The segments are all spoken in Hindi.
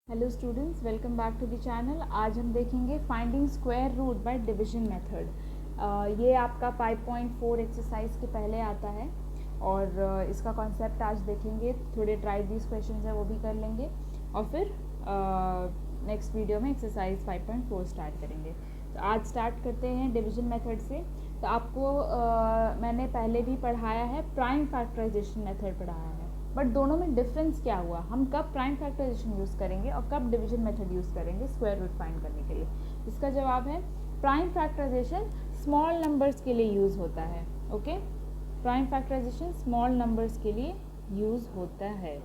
Hello students, welcome back to the channel. आज हम देखेंगे finding square root by division method. ये आपका 5.4 एक्सरसाइज के पहले आता है और इसका कॉन्सेप्ट आज देखेंगे। थोड़े ट्राई दीज क्वेश्चंस है वो भी कर लेंगे और फिर नेक्स्ट वीडियो में एक्सरसाइज 5.4 स्टार्ट करेंगे। तो आज स्टार्ट करते हैं डिवीजन मेथड से। तो आपको मैंने पहले भी पढ़ाया है, प्राइम फैक्टराइजेशन मेथड पढ़ाया है, बट दोनों में डिफरेंस क्या हुआ, हम कब प्राइम फैक्टराइजेशन यूज़ करेंगे और कब डिवीजन मेथड यूज़ करेंगे स्क्वायर रूट फाइंड करने के लिए। इसका जवाब है प्राइम फैक्टराइजेशन स्मॉल नंबर्स के लिए यूज़ होता है। Okay, prime factorisation small numbers के लिए यूज़ होता है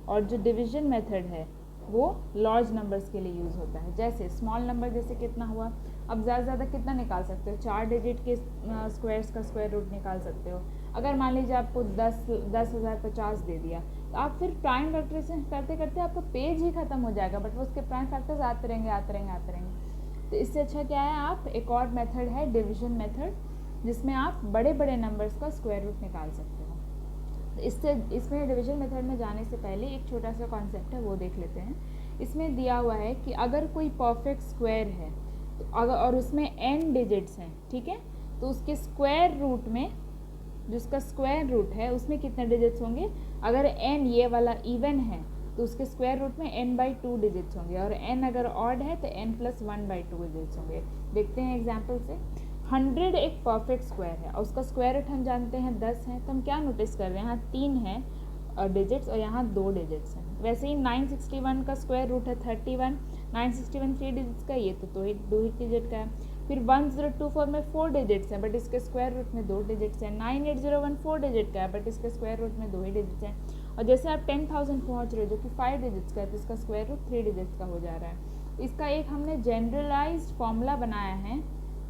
और जो डिवीजन मेथड है वो लार्ज नंबर्स के लिए यूज़ होता है। जैसे स्मॉल नंबर जैसे कितना हुआ, अब ज़्यादा से ज़्यादा कितना निकाल सकते हो, 4 डिजिट के स्क्वायर्स का स्क्वायर रूट निकाल सकते हो। अगर मान लीजिए आपको 10,050 दे दिया तो आप फिर प्राइम फैक्टराइजेशन करते करते आपका पेज ही खत्म हो जाएगा, बट वो उसके प्राइम फैक्टर्स आते रहेंगे। तो इससे अच्छा क्या है, आप एक और मेथड है डिवीजन मेथड, जिसमें आप बड़े बड़े नंबर्स का स्क्वायर रूट निकाल सकते हो। इसमें डिवीजन मेथड में जाने से पहले एक छोटा सा कॉन्सेप्ट है वो देख लेते हैं। इसमें दिया हुआ है कि अगर कोई परफेक्ट स्क्वायर है तो अगर और उसमें n डिजिट्स हैं, ठीक है, तो उसके स्क्वायर रूट में, जिसका स्क्वायर रूट है उसमें कितने डिजिट्स होंगे। अगर n ये वाला इवन है तो उसके स्क्वायर रूट में n/2 डिजिट्स होंगे, और n अगर ऑड है तो n+1/2 डिजिट्स होंगे। देखते हैं एग्जाम्पल से। 100 एक परफेक्ट स्क्वायर है और उसका स्क्वायर रूट हम जानते हैं 10 है, तो हम क्या नोटिस कर रहे हैं, यहाँ 3 है डिजिट्स और यहाँ 2 डिजिट्स हैं। वैसे ही 961 का स्क्वायर रूट है 31, 961 3 डिजिट्स का, ये तो 2 ही डिजिट का है। फिर 1024 में 4 डिजिट्स हैं बट इसके स्क्वायर रूट में 2 डिजिट्स हैं। 98014 4 डिजिट का है बट इसके स्क्वायर रूट में 2 ही डिजिट्स हैं। और जैसे आप 10,000 पहुँच रहे हो जो कि 5 डिजिट्स का है, तो इसका स्क्वायर रूट 3 डिजिट्स का हो जा रहा है। इसका एक हमने जनरलाइज्ड फॉर्मूला बनाया है,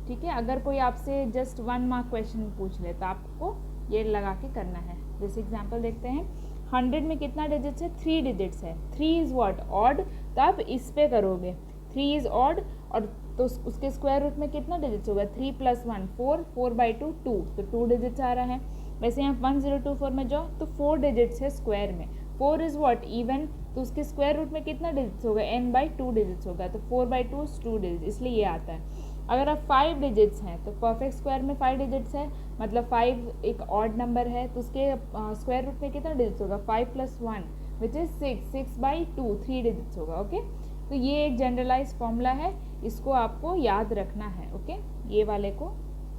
ठीक है। अगर कोई आपसे जस्ट 1 मार्क क्वेश्चन पूछ ले तो आपको ये लगा के करना है। जैसे एग्जाम्पल देखते हैं, 100 में कितना डिजिट्स है, 3 डिजिट्स है। 3 इज़ व्हाट, ऑड, तो आप इस पे करोगे 3 इज़ ऑड, और तो उसके स्क्वायर रूट में कितना डिजिट्स होगा, 3 + 1 4, 4/2 2, तो 2 डिजिट्स आ रहा है। वैसे यहाँ 1024 में जाओ तो 4 डिजिट्स है स्क्वायर में। 4 इज़ व्हाट, इवन, तो उसके स्क्वायर रूट में कितना डिजिट्स होगा, n/2 डिजिट्स होगा, तो 4/2 इज 2 डिजिट, इसलिए ये आता है। अगर आप 5 डिजिट्स हैं तो परफेक्ट स्क्वायर में 5 डिजिट्स है, मतलब 5 एक ऑड नंबर है, तो उसके स्क्वायर रूट में कितना डिजिट्स होगा, 5 + 1 विच इज़ 6, 6/2 3 डिजिट्स होगा। ओके, तो ये एक जनरलाइज फॉर्मूला है, इसको आपको याद रखना है। ओके, ये वाले को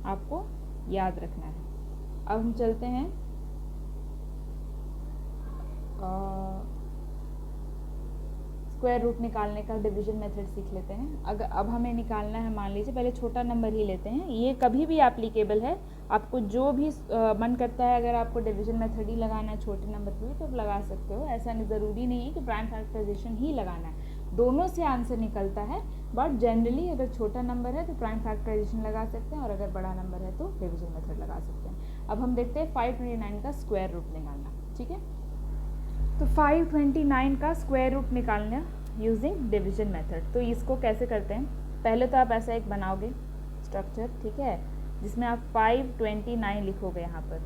आपको याद रखना है। अब हम चलते हैं स्क्वायर रूट निकालने का डिवीजन मेथड सीख लेते हैं। अगर अब हमें निकालना है, मान लीजिए पहले छोटा नंबर ही लेते हैं, ये कभी भी एप्लीकेबल है, आपको जो भी मन करता है, अगर आपको डिवीजन मेथड ही लगाना है छोटे नंबर पर भी तो आप लगा सकते हो। ऐसा ज़रूरी नहीं है कि प्राइम फैक्टराइजेशन ही लगाना है, दोनों से आंसर निकलता है, बट जनरली अगर छोटा नंबर है तो प्राइम फैक्टराइजेशन लगा सकते हैं और अगर बड़ा नंबर है तो डिवीजन मेथड लगा सकते हैं। अब हम देखते हैं 529 का स्क्वायर रूट निकालना, ठीक है। तो 529 का स्क्वायर रूट निकालना यूजिंग डिवीजन मेथड। तो इसको कैसे करते हैं, पहले तो आप ऐसा एक बनाओगे स्ट्रक्चर, ठीक है, जिसमें आप 529 लिखोगे यहाँ पर,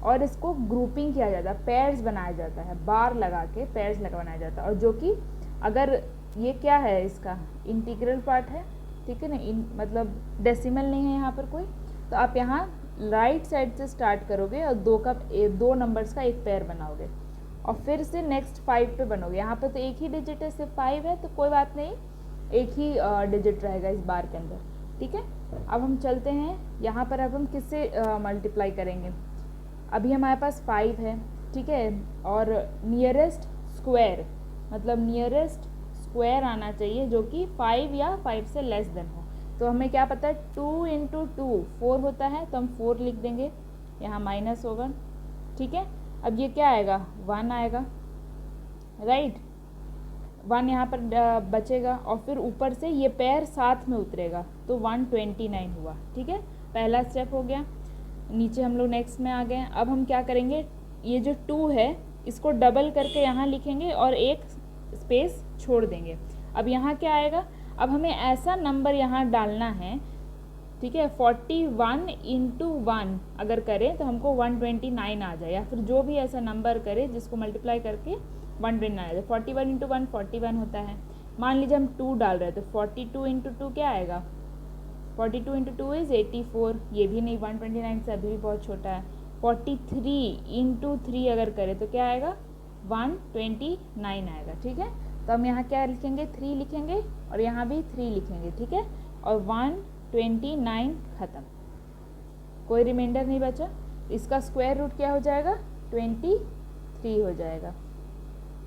और इसको ग्रुपिंग किया जाता है, पेयर्स बनाया जाता है, बार लगा के पेयर्स बनाया जाता है, और जो कि अगर ये क्या है, इसका इंटीग्रल पार्ट है, ठीक है ना, मतलब डेसिमल नहीं है यहाँ पर कोई, तो आप यहाँ राइट साइड से स्टार्ट करोगे और 2 नंबर्स का एक पेयर बनाओगे और फिर से नेक्स्ट 5 पे बनोगे। यहाँ पे तो एक ही डिजिट है, सिर्फ 5 है, तो कोई बात नहीं, एक ही डिजिट रहेगा इस बार के अंदर, ठीक है। अब हम चलते हैं यहाँ पर, अब हम किससे मल्टीप्लाई करेंगे। अभी हमारे पास 5 है, ठीक है, और नियरेस्ट स्क्वायर, मतलब नियरेस्ट स्क्वायर आना चाहिए जो कि 5 या 5 से लेस देन हो। तो हमें क्या पता है, 2 × 2 4 होता है, तो हम 4 लिख देंगे, यहाँ माइनस होगा, ठीक है। अब ये क्या आएगा, 1 आएगा, राइट, 1 यहाँ पर बचेगा, और फिर ऊपर से ये पेयर साथ में उतरेगा, तो 129 हुआ, ठीक है। पहला स्टेप हो गया, नीचे हम लोग नेक्स्ट में आ गए। अब हम क्या करेंगे, ये जो 2 है इसको डबल करके यहाँ लिखेंगे और एक स्पेस छोड़ देंगे। अब यहाँ क्या आएगा, अब हमें ऐसा नंबर यहाँ डालना है, ठीक है, 41 × 1 अगर करें तो हमको 129 आ जाए, या फिर जो भी ऐसा नंबर करे जिसको मल्टीप्लाई करके 129, 41 इंटू 1 41 होता है। मान लीजिए हम 2 डाल रहे हैं तो 42 इंटू 2 क्या आएगा, 42 इंटू 2 इज़ 84, ये भी नहीं, 129 से अभी भी बहुत छोटा है। 43 इंटू 3 अगर करें तो क्या आएगा, 129 आएगा। ठीक है, तो हम यहाँ क्या लिखेंगे, 3 लिखेंगे और यहाँ भी 3 लिखेंगे। ठीक है, और 129 ख़त्म, कोई रिमाइंडर नहीं बचा। इसका स्क्वायर रूट क्या हो जाएगा, 23 हो जाएगा।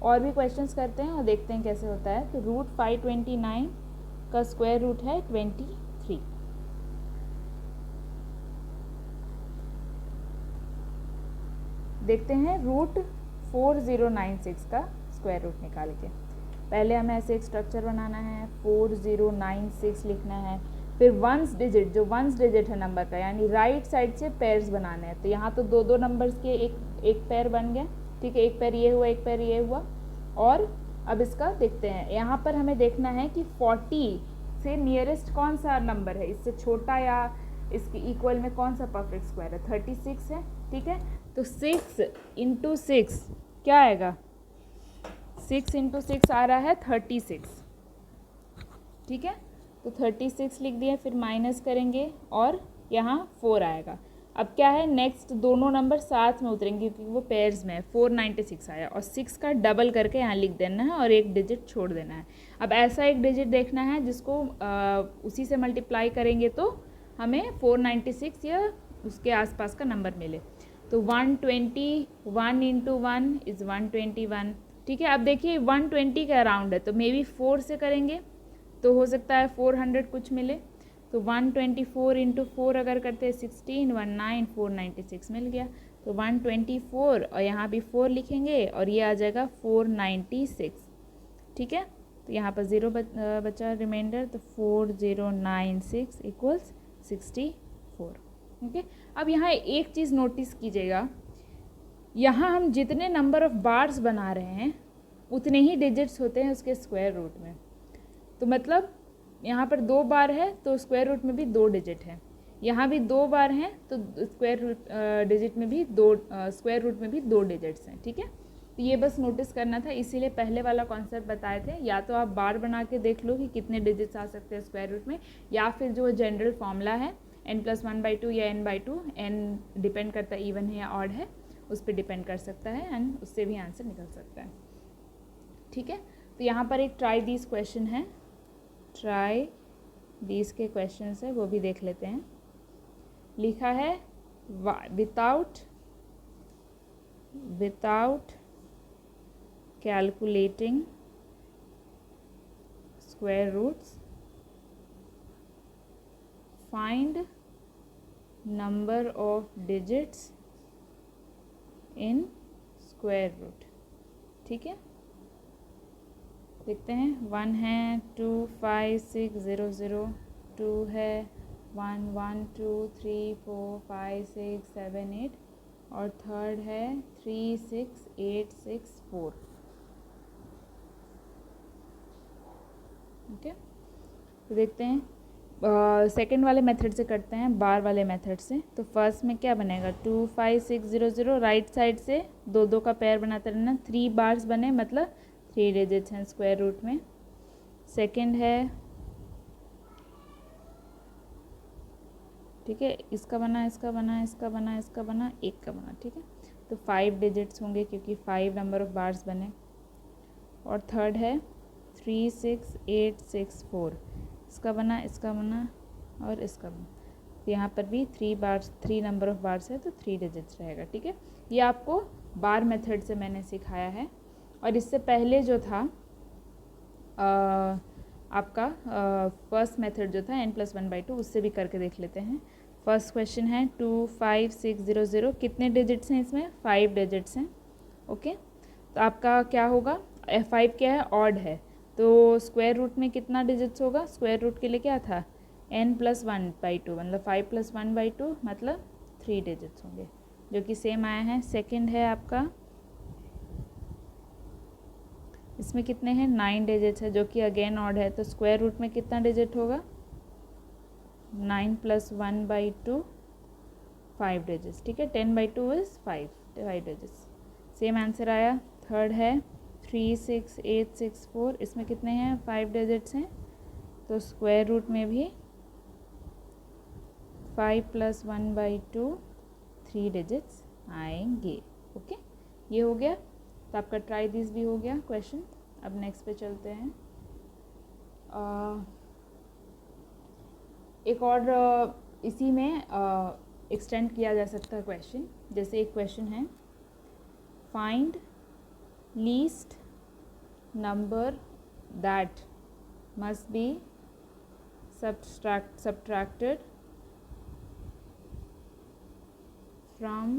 और भी क्वेश्चंस करते हैं और देखते हैं कैसे होता है। तो रूट 529 का स्क्वायर रूट है 23। देखते हैं रूट 4096 का स्क्वायर रूट निकाल के। पहले हमें ऐसे एक स्ट्रक्चर बनाना है, 4096 लिखना है, फिर वंस डिजिट, जो वंस डिजिट है नंबर का, यानी राइट साइड से पेयर्स बनाने हैं। तो यहाँ तो दो दो नंबर्स के एक पेयर बन गया। ठीक है, एक पेयर ये हुआ, एक पेयर ये हुआ। और अब इसका देखते हैं, यहाँ पर हमें देखना है कि 40 से नियरेस्ट कौन सा नंबर है, इससे छोटा या इसके इक्वल में कौन सा परफेक्ट स्क्वायर है, 36 है। ठीक है, तो 6 इंटू 6 क्या आएगा, 6 इंटू 6 आ रहा है 36। ठीक है, तो 36 लिख दिया, फिर माइनस करेंगे और यहाँ 4 आएगा। अब क्या है, नेक्स्ट दोनों नंबर साथ में उतरेंगे क्योंकि वो पेयर्स में है। 496 आया और 6 का डबल करके यहाँ लिख देना है और एक डिजिट छोड़ देना है। अब ऐसा एक डिजिट देखना है जिसको उसी से मल्टीप्लाई करेंगे तो हमें 496 या उसके आसपास का नंबर मिले। तो 121 इंटू 1 इज़ 121। ठीक है, अब देखिए 120 का अराउंड है तो मे बी 4 से करेंगे तो हो सकता है 400 कुछ मिले। तो 124 इंटू 4 अगर करते हैं 16, 19, 496 मिल गया। तो 124 और यहाँ भी 4 लिखेंगे और ये आ जाएगा 496। ठीक है, तो यहाँ पर 0 बचा रिमाइंडर, तो 4096 इक्वल्स 64। ओके, अब यहाँ एक चीज़ नोटिस कीजिएगा, यहाँ हम जितने नंबर ऑफ बार्स बना रहे हैं उतने ही डिजिट्स होते हैं उसके स्क्वायर रूट में। तो मतलब यहाँ पर 2 बार है तो स्क्वायर रूट में भी 2 डिजिट है, यहाँ भी 2 बार हैं तो स्क्वायर रूट डिजिट में भी स्क्वायर रूट में भी 2 डिजिट्स हैं। ठीक है, तो ये बस नोटिस करना था, इसीलिए पहले वाला कॉन्सेप्ट बताए थे। या तो आप बार बना के देख लो कि कितने डिजिट्स आ सकते हैं स्क्वायर रूट में, या फिर जो जनरल फॉर्मूला है n+1/2 या n/2, n डिपेंड करता है इवन है या ऑड है, उस पर डिपेंड कर सकता है एंड उससे भी आंसर निकल सकता है। ठीक है, तो यहाँ पर एक ट्राई दीज क्वेश्चन है, ट्राई दीज के क्वेश्चन है वो भी देख लेते हैं। लिखा है without calculating square roots find number of digits in square root. ठीक है, देखते हैं। 1 है, 2 5 6 0 0, 2 है, 1 1 2 3 4 5 6 7 8 और थर्ड है 3 6 8 6 4। ओके, तो देखते हैं सेकेंड वाले मेथड से करते हैं, बार वाले मेथड से। तो फर्स्ट में क्या बनेगा, 2 5 6 0 0, राइट साइड से 2 का पेयर बनाते रहना, 3 बार्स बने मतलब 3 डिजिट्स हैं स्क्वायर रूट में। सेकंड है, ठीक है, इसका बना, इसका बना, इसका बना, इसका बना, एक का बना। ठीक है, तो 5 डिजिट्स होंगे क्योंकि 5 नंबर ऑफ बार्स बने। और थर्ड है 3 6 8 6 4, इसका बना, इसका बना और इसका बना। तो यहाँ पर भी 3 नंबर ऑफ बार्स है तो 3 डिजिट्स रहेगा। ठीक है, ये आपको बार मेथड से मैंने सिखाया है। और इससे पहले जो था आपका फर्स्ट मेथड जो था n+1/2, उससे भी करके देख लेते हैं। फर्स्ट क्वेश्चन है 2 5 6 0 0, कितने डिजिट्स हैं इसमें, 5 डिजिट्स हैं। ओके, तो आपका क्या होगा, F5 क्या है, ऑड है, तो स्क्वायर रूट में कितना डिजिट्स होगा, स्क्वायर रूट के लिए क्या था n+1/2, मतलब 5 + 1/2 मतलब 3 डिजिट्स होंगे, जो कि सेम आया है। सेकंड है आपका, इसमें कितने हैं, 9 डिजिट्स है, जो कि अगेन ऑड है, तो स्क्वायर रूट में कितना डिजिट होगा, 9 + 1/2 5 डिजिट्स। ठीक है, 10/2 इज़ 5 डिजिट्स, सेम आंसर आया। थर्ड है 36864, इसमें कितने हैं 5 डिजिट्स हैं, तो स्क्वायर रूट में भी 5 + 1/2 3 डिजिट्स आएंगे। ओके, ये हो गया। तो आपका ट्राई दिस भी हो गया क्वेश्चन। अब नेक्स्ट पे चलते हैं। एक और इसी में एक्सटेंड किया जा सकता है क्वेश्चन। जैसे एक क्वेश्चन है, find least number that must B subtracted from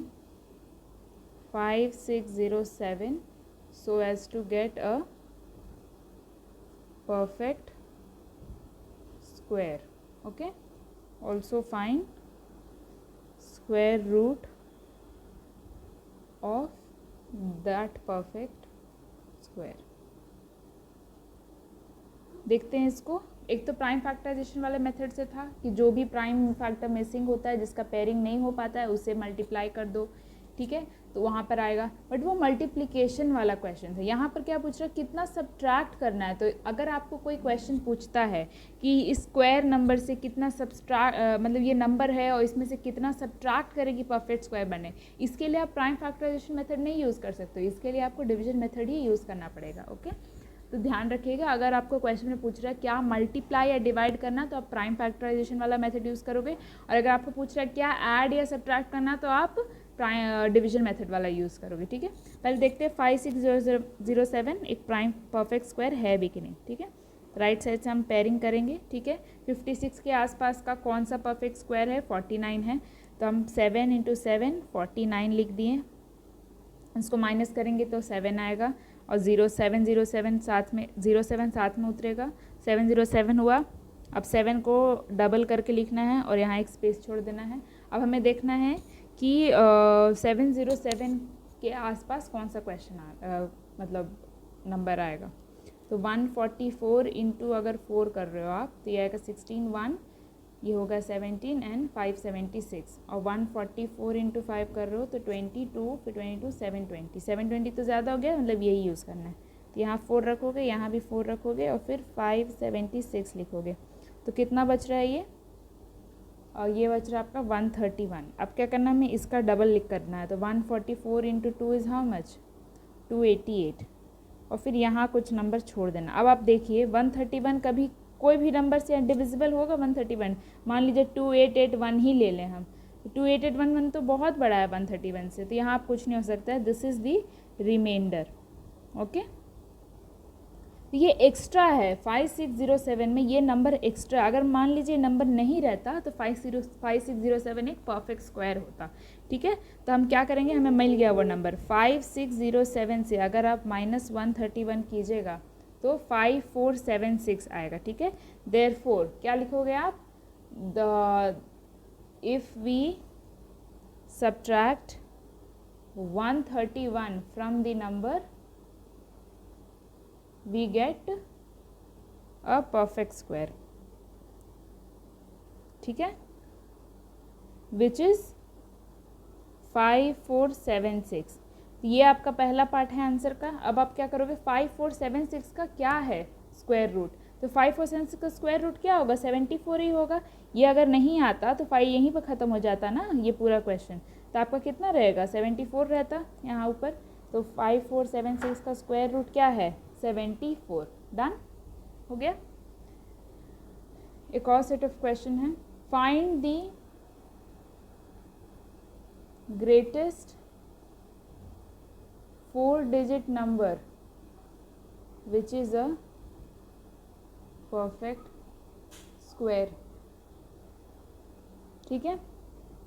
5607 so as to get a perfect square. Okay, also find square root of that perfect square. देखते हैं इसको। एक तो प्राइम फैक्टराइजेशन वाले मेथड से था कि जो भी प्राइम फैक्टर मिसिंग होता है, जिसका पेयरिंग नहीं हो पाता है, उससे मल्टीप्लाई कर दो, ठीक है, तो वहाँ पर आएगा। बट वो मल्टीप्लिकेशन वाला क्वेश्चन था। यहाँ पर क्या पूछ रहा है, कितना सब्ट्रैक्ट करना है। तो अगर आपको कोई क्वेश्चन पूछता है कि स्क्वायर नंबर से कितना मतलब ये नंबर है और इसमें से कितना सब्ट्रैक्ट करें कि परफेक्ट स्क्वायर बने, इसके लिए आप प्राइम फैक्टराइजेशन मेथड नहीं यूज़ कर सकते। इसके लिए आपको डिवीजन मेथड ही यूज़ करना पड़ेगा। ओके, तो ध्यान रखिएगा, अगर आपको क्वेश्चन में पूछ रहा है क्या मल्टीप्लाई या डिवाइड करना, तो आप प्राइम फैक्टराइजेशन वाला मेथड यूज़ करोगे। और अगर आपको पूछ रहा है क्या ऐड या सब्ट्रैक्ट करना, तो आप डिवीजन मेथड वाला यूज़ करोगे। ठीक है, पहले देखते हैं 5607 एक प्राइम परफेक्ट स्क्वायर है भी कि नहीं। ठीक है, राइट साइड से हम पेयरिंग करेंगे। ठीक है, 56 के आसपास का कौन सा परफेक्ट स्क्वायर है, 49 है, तो हम 7 × 7 49 लिख दिए। इसको माइनस करेंगे तो 7 आएगा और 0707 साथ में 07 साथ में उतरेगा, 707 हुआ। अब 7 को डबल करके लिखना है और यहाँ एक स्पेस छोड़ देना है। अब हमें देखना है कि 707 के आसपास कौन सा क्वेश्चन मतलब नंबर आएगा। तो 144 इंटू अगर 4 कर रहे हो आप, तो ये आएगा 16, 1 ये होगा 17 एंड 5 76। और 144 इंटू 5 कर रहे हो तो 22, फिर 22 720 तो ज़्यादा हो गया, मतलब यही यूज़ करना है। तो यहाँ 4 रखोगे, यहाँ भी 4 रखोगे और फिर 576 लिखोगे। तो कितना बच रहा है ये, और ये बच रहा है आपका 131। अब क्या करना है, हमें इसका डबल लिख करना है। तो 144 इंटू 2 इज़ हाउ मच, 288। और फिर यहाँ कुछ नंबर छोड़ देना। अब आप देखिए 131 कभी कोई भी नंबर से डिविजिबल होगा 131। मान लीजिए 2881 ही ले लें हम, तो 2881 तो बहुत बड़ा है 131 से, तो यहाँ आप कुछ नहीं हो सकता है। This is the remainder. Okay, तो ये एक्स्ट्रा है 5607 में, ये नंबर एक्स्ट्रा। अगर मान लीजिए नंबर नहीं रहता तो 5607 एक परफेक्ट स्क्वायर होता। ठीक है, तो हम क्या करेंगे, हमें मिल गया वो नंबर 5607 से अगर आप -131 कीजिएगा तो 5476 आएगा। ठीक है, देयरफॉर क्या लिखोगे आप, if we subtract 131 from the number we get a perfect square. ठीक है, which is 5476। ये आपका पहला पार्ट है आंसर का। अब आप क्या करोगे, 5476 का क्या है स्क्वायर रूट, तो 5476 का स्क्वायर रूट क्या होगा, 74 ही होगा। ये अगर नहीं आता तो 5 यहीं पर ख़त्म हो जाता ना ये पूरा क्वेश्चन, तो आपका कितना रहेगा, 74 रहता यहाँ ऊपर। तो 5476 का स्क्वायर रूट क्या है, 74। डन हो गया। एक और सेट ऑफ क्वेश्चन है, find the greatest 4-digit number which is a perfect square. ठीक है,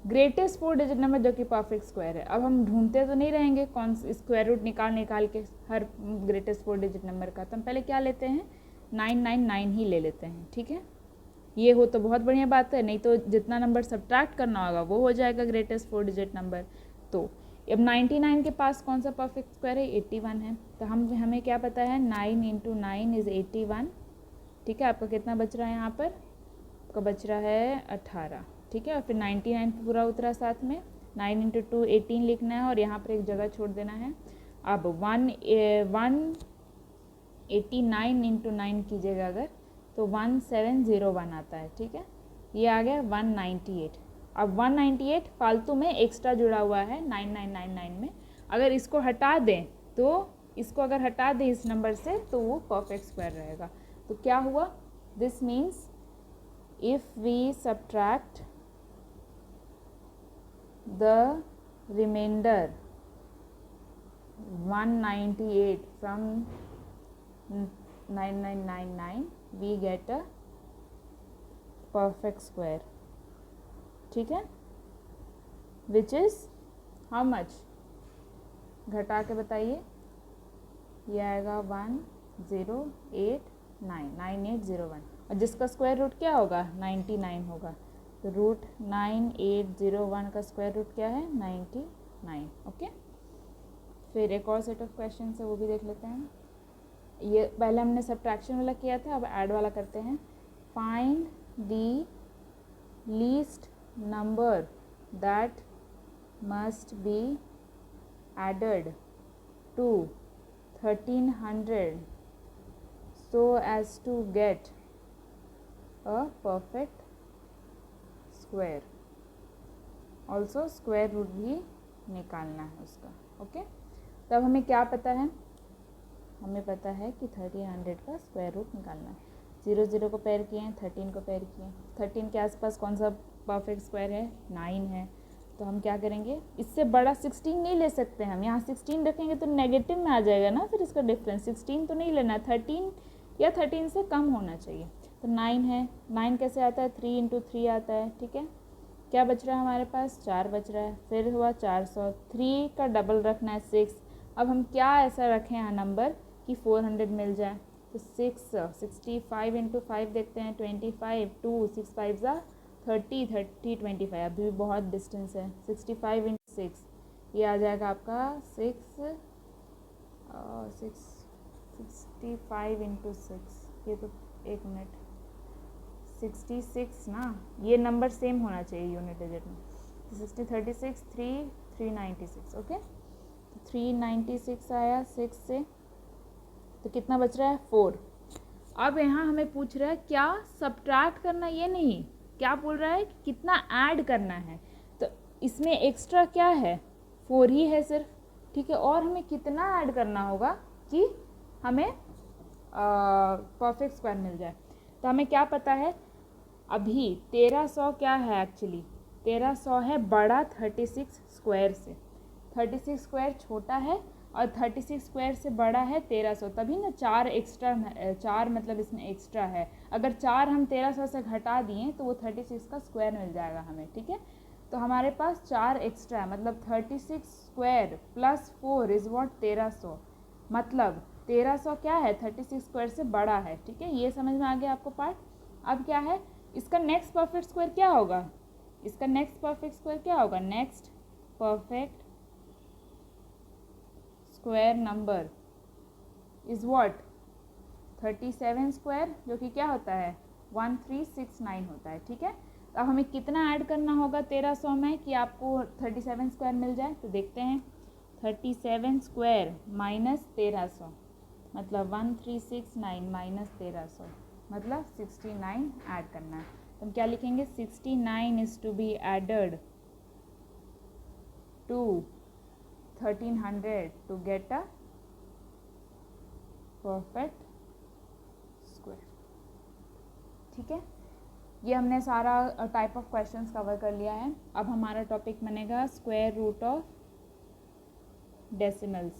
ग्रेटेस्ट 4-digit नंबर जो कि परफेक्ट स्क्वायर है। अब हम ढूंढते तो नहीं रहेंगे कौन स्क्वायर रूट निकाल के हर ग्रेटेस्ट 4-digit नंबर का, तो हम पहले क्या लेते हैं, 999 ही ले लेते हैं। ठीक है, ये हो तो बहुत बढ़िया बात है, नहीं तो जितना नंबर सब्ट्रैक्ट करना होगा वो हो जाएगा ग्रेटेस्ट 4-digit नंबर। तो अब 99 के पास कौन सा परफेक्ट स्क्वायर है, 81 है। तो हमें क्या पता है, 9 × 9 इज़ 81। ठीक है, आपका कितना बच रहा है यहाँ पर, आपका बच रहा है 18। ठीक है, और फिर 99 पूरा उतरा साथ में, 9 × 2 18 लिखना है और यहाँ पर एक जगह छोड़ देना है। अब 1 89 इंटू 9 कीजिएगा अगर तो 1701 आता है, ठीक है। ये आ गया 198। अब 198 फालतू में एक्स्ट्रा जुड़ा हुआ है 9999 में, अगर इसको हटा दें तो इसको अगर हटा दें इस नंबर से तो वो परफेक्ट स्क्वायर रहेगा। तो क्या हुआ, this means if we subtract the remainder 198 from 9999 we get a perfect square, ठीक है, which is how much, घटा के बताइए। ये आएगा 9801 और जिसका स्क्वायर रूट क्या होगा 99 होगा, तो रूट 9801 का स्क्वायर रूट क्या है 99। ओके, फिर एक और सेट ऑफ क्वेश्चन है वो भी देख लेते हैं। ये पहले हमने सब्ट्रैक्शन वाला किया था, अब ऐड वाला करते हैं। Find the least number that must be added to 1300 so as to get a perfect square, also स्क्वायर रूट भी निकालना है उसका। ओके, तब हमें क्या पता है, हमें पता है कि 1300 का स्क्वायर रूट निकालना है। 0 0 को पेयर किए हैं, 13 को पेयर किए, 13 के आसपास कौन सा परफेक्ट स्क्वायर है 9 है, तो हम क्या करेंगे, इससे बड़ा 16 नहीं ले सकते हम, यहाँ 16 रखेंगे तो नेगेटिव में आ जाएगा ना, फिर इसका डिफरेंस 16 तो नहीं लेना, 13 या 13 से कम होना चाहिए। तो 9 है, 9 कैसे आता है 3 इंटू 3 आता है, ठीक है। क्या बच रहा है हमारे पास 4 बच रहा है, फिर हुआ 400, 3 का डबल रखना है 6। अब हम क्या ऐसा रखें यहाँ नंबर कि 400 मिल जाए, तो 65 इंटू 5 देखते हैं 25, 2 6 5 30 30 25, अभी भी बहुत डिस्टेंस है। 65 इंटू 6 ये आ जाएगा आपका 65 इंटू 6, ये तो एक मिनट 66 ना, ये नंबर सेम होना चाहिए यूनिट डिजिट में। 60 36 396, ओके, तो 396 आया 6 से, तो कितना बच रहा है 4। अब यहाँ हमें पूछ रहा है क्या सब्ट्रैक्ट करना, ये नहीं, क्या बोल रहा है कि कितना ऐड करना है, तो इसमें एक्स्ट्रा क्या है 4 ही है सिर्फ, ठीक है, और हमें कितना ऐड करना होगा कि हमें परफेक्ट स्क्वायर मिल जाए। तो हमें क्या पता है अभी 1300 क्या है, एक्चुअली 1300 है बड़ा 36 स्क्वायर से, 36 स्क्वायर छोटा है और 36 स्क्वायर से बड़ा है 1300, तभी ना 4 एक्स्ट्रा, 4 मतलब इसमें एक्स्ट्रा है। अगर 4 हम 1300 से घटा दिए तो वो 36 का स्क्वायर मिल जाएगा हमें, ठीक है। तो हमारे पास 4 एक्स्ट्रा है, मतलब 36 स्क्वायर प्लस 4 इज़ वॉट 1300, मतलब 1300 क्या है 36 स्क्वायर से बड़ा है, ठीक है। ये समझ में आ गया आपको पार्ट। अब क्या है, इसका नेक्स्ट परफेक्ट स्क्वायर क्या होगा, इसका नेक्स्ट परफेक्ट स्क्वायर क्या होगा, next perfect square number is what 37 square, जो कि क्या होता है 1369 होता है, ठीक है। अब हमें कितना ऐड करना होगा 1300 में कि आपको 37 स्क्वायर मिल जाए, तो देखते हैं 37 स्क्वायर माइनस 1300 मतलब 1369 माइनस 1300 मतलब 69 ऐड करना है। तो हम क्या लिखेंगे 69 is to be added to 1300 to get a perfect square, ठीक है। ये हमने सारा टाइप ऑफ क्वेश्चंस कवर कर लिया है। अब हमारा टॉपिक बनेगा square root of decimals.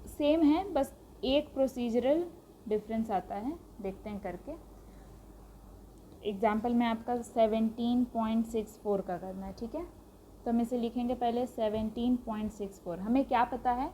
Same है, बस एक प्रोसीजरल डिफरेंस आता है, देखते हैं करके। एग्जाम्पल में आपका 17.64 का करना है, ठीक है। तो हम इसे लिखेंगे पहले 17.64। हमें क्या पता है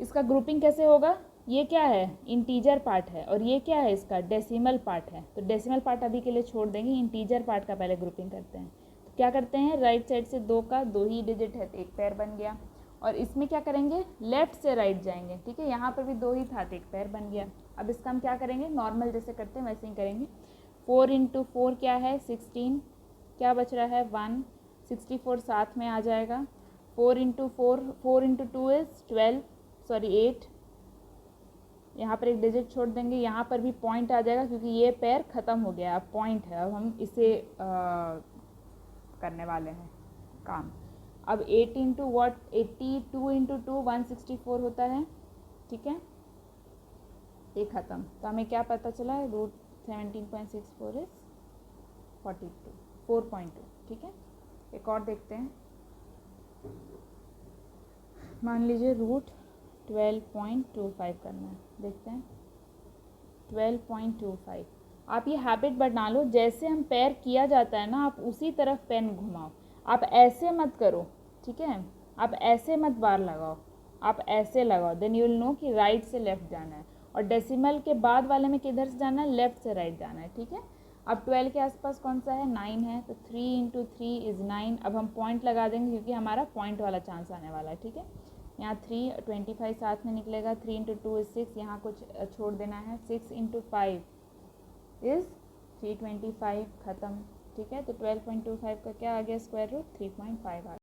इसका ग्रुपिंग कैसे होगा, ये क्या है इंटीजर पार्ट है और ये क्या है इसका डेसिमल पार्ट है, तो डेसिमल पार्ट अभी के लिए छोड़ देंगे, इंटीजर पार्ट का पहले ग्रुपिंग करते हैं। तो क्या करते हैं, राइट साइड से 2 का 2 ही डिजिट है तो एक पेयर बन गया, और इसमें क्या करेंगे लेफ्ट से राइट जाएंगे, ठीक है। यहाँ पर भी 2 ही था तो एक पेयर बन गया। अब इसका हम क्या करेंगे, नॉर्मल जैसे करते हैं वैसे ही करेंगे। 4 इंटू 4 क्या है 16, क्या बच रहा है 1, 64 साथ में आ जाएगा। 4 इंटू 4 4 इंटू 2 इज़ 12 सॉरी 8, यहाँ पर एक डिजिट छोड़ देंगे, यहाँ पर भी पॉइंट आ जाएगा क्योंकि ये पेयर ख़त्म हो गया, अब पॉइंट है, अब हम इसे करने वाले हैं काम। अब 8 इंटू वॉट 82 इंटू 2 164 होता है, ठीक है, ये ख़त्म। तो हमें क्या पता चला, रूट 17.64 इज 4.2, ठीक है। एक और देखते हैं, मान लीजिए रूट 12.25 करना है, देखते हैं 12.25। आप ये हैबिट बना लो, जैसे हम पैर किया जाता है ना, आप उसी तरफ पेन घुमाओ, आप ऐसे मत करो, ठीक है, आप ऐसे मत बार लगाओ, आप ऐसे लगाओ, देन यू विल नो कि राइट से लेफ्ट जाना है, और डेसिमल के बाद वाले में किधर से जाना है, लेफ्ट से राइट जाना है, ठीक है। अब 12 के आसपास कौन सा है, 9 है, तो 3 इंटू 3 इज़ 9। अब हम पॉइंट लगा देंगे क्योंकि हमारा पॉइंट वाला चांस आने वाला है, ठीक है। यहाँ 325 साथ में निकलेगा, 3 इंटू 2 इज़ 6, यहाँ कुछ छोड़ देना है, 6 इंटू 5 इज़ 325, ख़त्म, ठीक है। तो 12.25 का क्या आ गया, स्क्वायर रूट 3.5 आ गया।